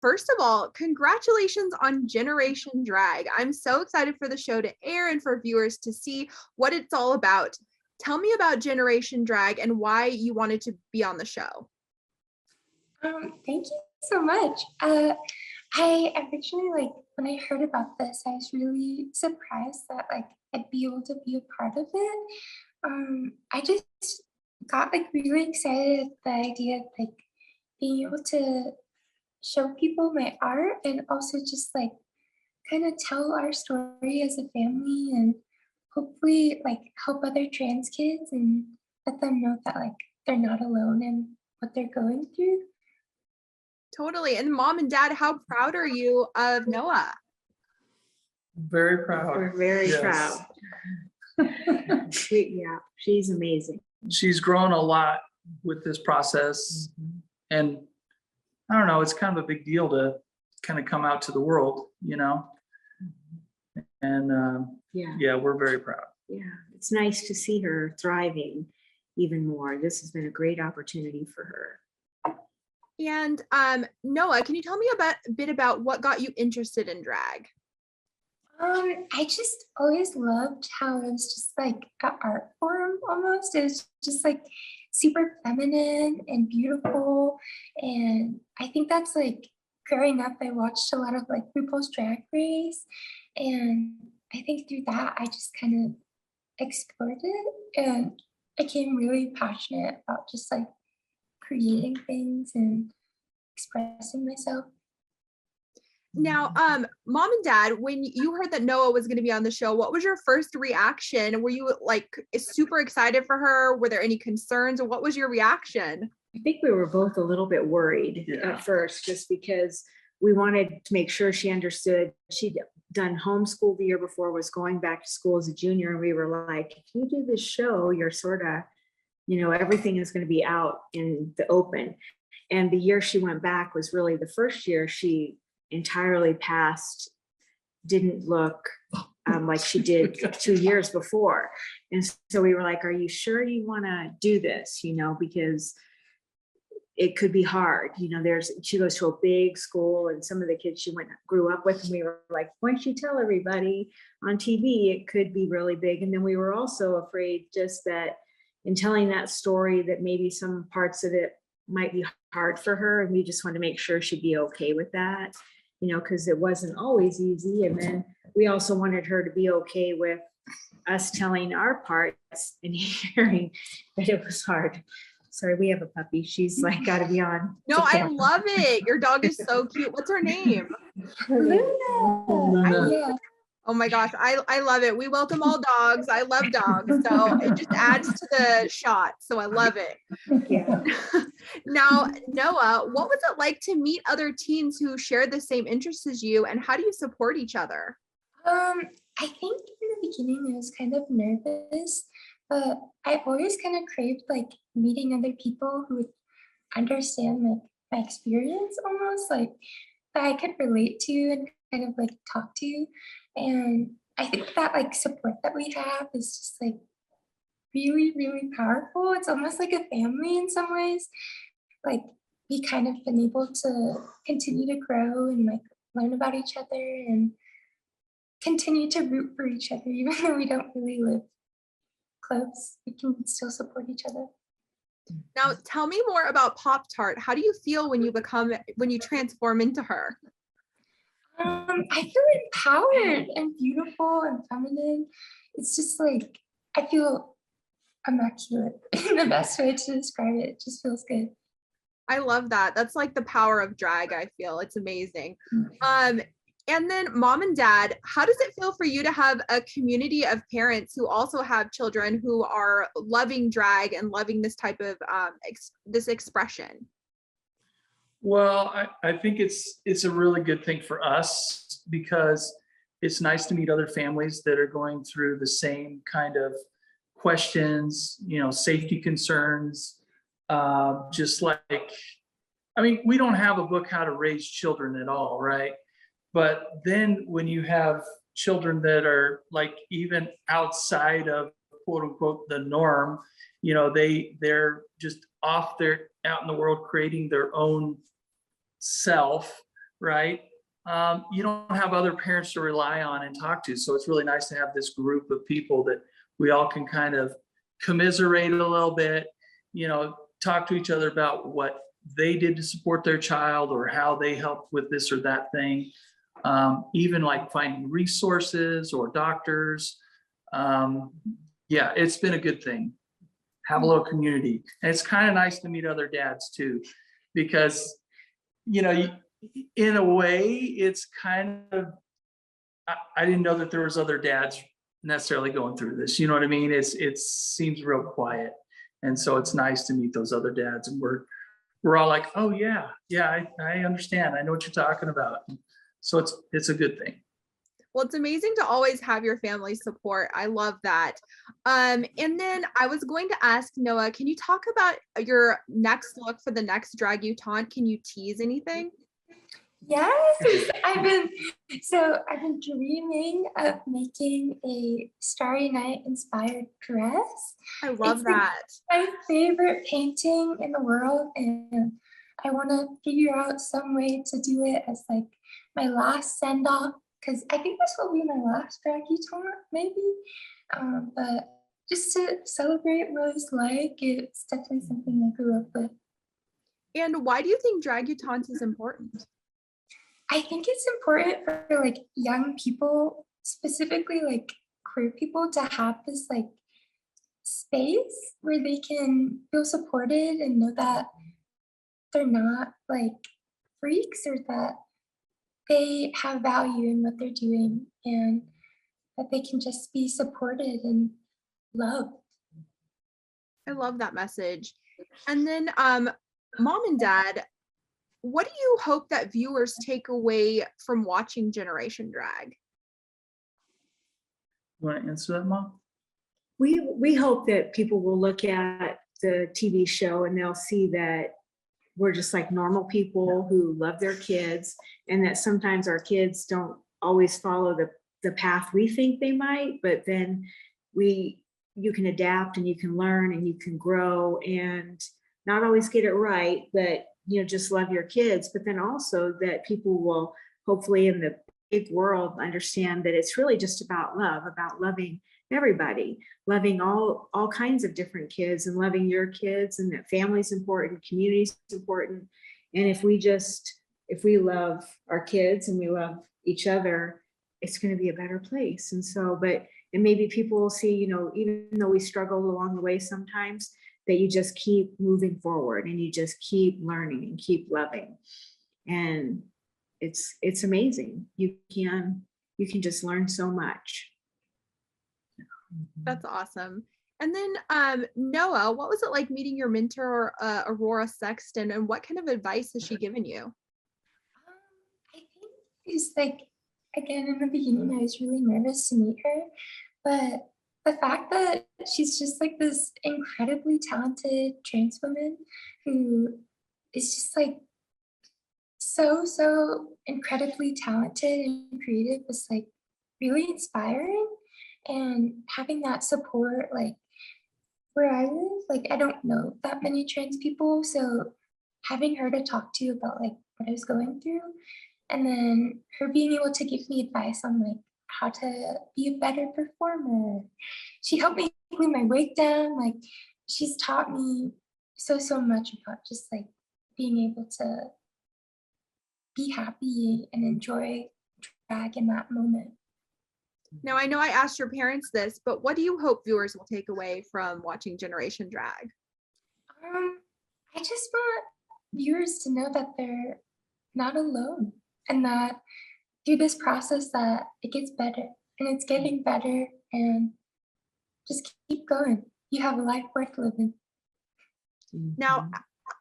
first of all, congratulations on Generation Drag. I'm so excited for the show to air and for viewers to see what it's all about. Tell me about Generation Drag and why you wanted to be on the show. Thank you so much. I originally, when I heard about this, I was really surprised that I'd be able to be a part of it. I just got really excited at the idea of being able to show people my art and also just kind of tell our story as a family and hopefully help other trans kids and let them know that they're not alone in what they're going through. Totally. And Mom and Dad, how proud are you of Noah? Very proud. We're very proud. Yeah, she's amazing. She's grown a lot with this process. And I don't know, it's kind of a big deal to kind of come out to the world, And yeah, we're very proud. Yeah, it's nice to see her thriving even more. This has been a great opportunity for her. And Noah, can you tell me a bit about what got you interested in drag? I just always loved how it was just an art form almost. It was just super feminine and beautiful. And I think that's growing up, I watched a lot of RuPaul's Drag Race. And I think through that, I just kind of explored it. And I became really passionate about just creating things and expressing myself. Now, Mom and Dad, when you heard that Noah was going to be on the show, what was your first reaction? Were you super excited for her? Were there any concerns, or what was your reaction? I think we were both a little bit worried at first, just because we wanted to make sure she understood. She'd done homeschool the year before, was going back to school as a junior, and we were like, if you do this show, you're sort of, everything is going to be out in the open. And the year she went back was really the first year she entirely passed, didn't look like she did 2 years before. And so we were like, are you sure you want to do this? Because it could be hard. She goes to a big school, and some of the kids she grew up with, and we were like, once you tell everybody on TV, it could be really big. And then we were also afraid just that in telling that story, that maybe some parts of it might be hard for her. And we just want to make sure she'd be okay with that, because it wasn't always easy. And then we also wanted her to be okay with us telling our parts and hearing that it was hard. Sorry, we have a puppy. She's got to be on. No, I love it. Your dog is so cute. What's her name? Luna. Oh my gosh, I love it. We welcome all dogs. I love dogs. So it just adds to the shot. So I love it. Yeah. Now, Noah, what was it like to meet other teens who shared the same interests as you, and how do you support each other? I think in the beginning I was kind of nervous, but I always kind of craved meeting other people who would understand my experience almost, that I could relate to and kind of talk to. And I think that support that we have is just really, really powerful. It's almost like a family in some ways. We kind of been able to continue to grow and learn about each other and continue to root for each other, even though we don't really live close. We can still support each other. Now, tell me more about Pop-Tart. How do you feel when you transform into her? I feel empowered and beautiful and feminine. It's just I feel immaculate in the best way to describe it. It just feels good. I love that. That's the power of drag, I feel. It's amazing. And then Mom and Dad, how does it feel for you to have a community of parents who also have children who are loving drag and loving this type of this expression? Well, I think it's a really good thing for us, because it's nice to meet other families that are going through the same kind of questions, safety concerns. We don't have a book how to raise children at all, right? But then when you have children that are even outside of quote unquote the norm, they're just out in the world creating their own self, right? You don't have other parents to rely on and talk to. So it's really nice to have this group of people that we all can kind of commiserate a little bit, talk to each other about what they did to support their child or how they helped with this or that thing. Even like finding resources or doctors. Yeah, it's been a good thing. Have a little community. And it's kind of nice to meet other dads too, because, in a way, it's kind of, I didn't know that there was other dads necessarily going through this. You know what I mean? It seems real quiet. And so it's nice to meet those other dads, and we're all like, oh yeah, I understand. I know what you're talking about. So it's a good thing. Well, it's amazing to always have your family support. I love that. And then I was going to ask Noah, can you talk about your next look for the next Drag You Taunt? Can you tease anything? Yes, I've been dreaming of making a Starry Night inspired dress. I love It's that. my favorite painting in the world, and I want to figure out some way to do it as like my last send off, because I think this will be my last Drag You Taunt, maybe. But just to celebrate what it's like, it's definitely something I grew up with. And why do you think Drag You Taunt is important? I think it's important for like young people, specifically like queer people, to have this like space where they can feel supported and know that they're not like freaks, or that they have value in what they're doing, and that they can just be supported and loved. I love that message. And then mom and dad, what do you hope that viewers take away from watching Generation Drag? You want to answer that, Mom? We hope that people will look at the TV show and they'll see that we're just like normal people who love their kids, and that sometimes our kids don't always follow the path we think they might, but then you can adapt and you can learn and you can grow and not always get it right, but just love your kids. But then also that people will hopefully in the big world understand that it's really just about love, about loving everybody, loving all kinds of different kids, and loving your kids, and that family's important, community's important. And if we love our kids and we love each other, it's going to be a better place. And maybe people will see, even though we struggle along the way sometimes, that you just keep moving forward and you just keep learning and keep loving. And it's amazing. You can just learn so much. That's awesome. And then Noah, what was it like meeting your mentor, Aurora Sexton, and what kind of advice has she given you? I think it's like, again, in the beginning, I was really nervous to meet her, but the fact that she's just like this incredibly talented trans woman who is just like so incredibly talented and creative was like really inspiring. And having that support, like where I live, like I don't know that many trans people, so having her to talk to about like what I was going through, and then her being able to give me advice on like how to be a better performer. She helped me glue my wig down. Like she's taught me so much about just like being able to be happy and enjoy drag in that moment. Now, I know I asked your parents this, but what do you hope viewers will take away from watching Generation Drag? I just want viewers to know that they're not alone, and that through this process that it gets better, and it's getting better, and just keep going. You have a life worth living. Now,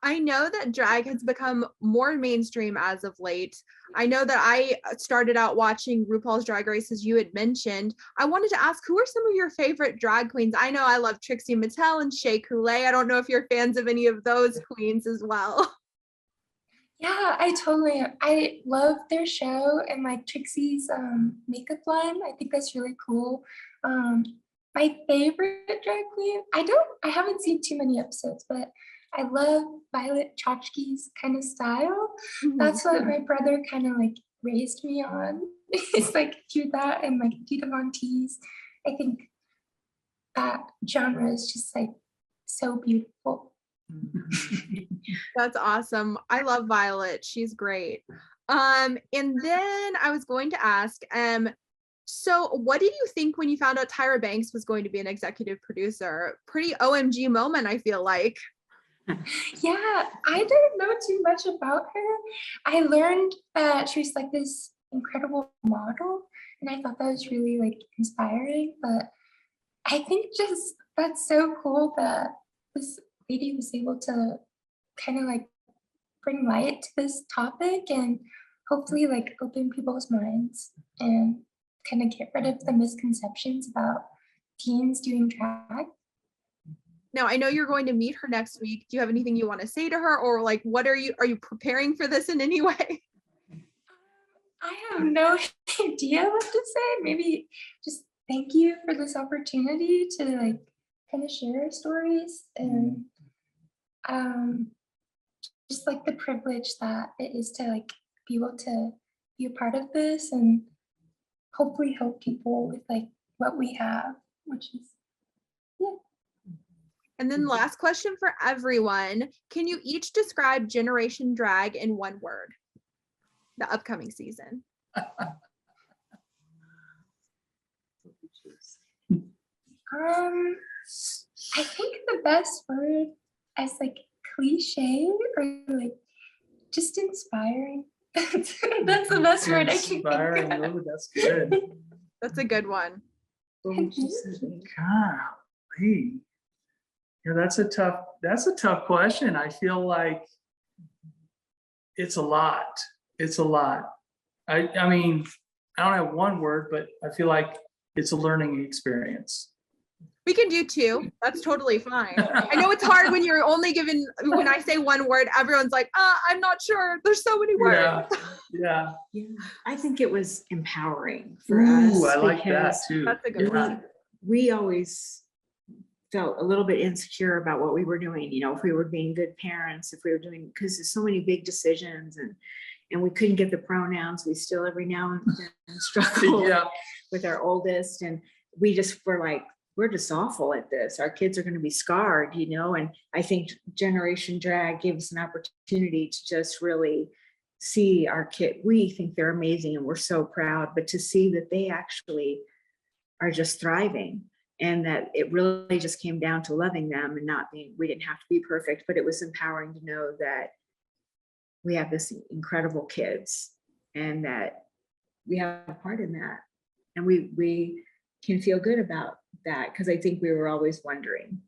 I know that drag has become more mainstream as of late. I know that I started out watching RuPaul's Drag Race, as you had mentioned. I wanted to ask, who are some of your favorite drag queens? I know I love Trixie Mattel and Shea Coulee. I don't know if you're fans of any of those queens as well. Yeah, I totally am. I love their show and like Trixie's makeup line. I think that's really cool. My favorite drag queen, I haven't seen too many episodes, but I love Violet Chachki's kind of style. Mhm. That's what my brother kind of like raised me on. It's like do that and like Tita Von Teese. I think that genre is just like so beautiful. That's awesome. I love Violet. She's great. And then I was going to ask, so what did you think when you found out Tyra Banks was going to be an executive producer? Pretty OMG moment, I feel like. Yeah, I didn't know too much about her. I learned that she's like this incredible model, and I thought that was really like inspiring. But I think just that's so cool that this lady was able to kind of like bring light to this topic and hopefully like open people's minds and kind of get rid of the misconceptions about teens doing drag. Now, I know you're going to meet her next week. Do you have anything you want to say to her, or like, what are you preparing for this in any way? I have no idea what to say. Maybe just thank you for this opportunity to like kind of share our stories and just like the privilege that it is to like be able to be a part of this and hopefully help people with like what we have, which is And then last question for everyone. Can you each describe Generation Drag in one word? The upcoming season. I think the best word as like cliche or like just inspiring. That's the best word I can Inspiring, think of. really, that's good. That's a good one. Golly. Yeah, that's a tough question. I feel like it's a lot. It's a lot. I mean, I don't have one word, but I feel like it's a learning experience. We can do two. That's totally fine. I know it's hard when you're only given, when I say one word, everyone's like, I'm not sure. There's so many words. Yeah. I think it was empowering for Ooh, us. I like that because too. That's a good one. we always felt a little bit insecure about what we were doing, you know, if we were being good parents, if we were doing, because there's so many big decisions and we couldn't get the pronouns. We still every now and then struggle Yeah. with our oldest. And we just were like, we're just awful at this. Our kids are going to be scarred, you know? And I think Generation Drag gave us an opportunity to just really see our kid. We think they're amazing and we're so proud, but to see that they actually are just thriving and that it really just came down to loving them and not being, we didn't have to be perfect, but it was empowering to know that we have this incredible kids and that we have a part in that. And we can feel good about that because I think we were always wondering,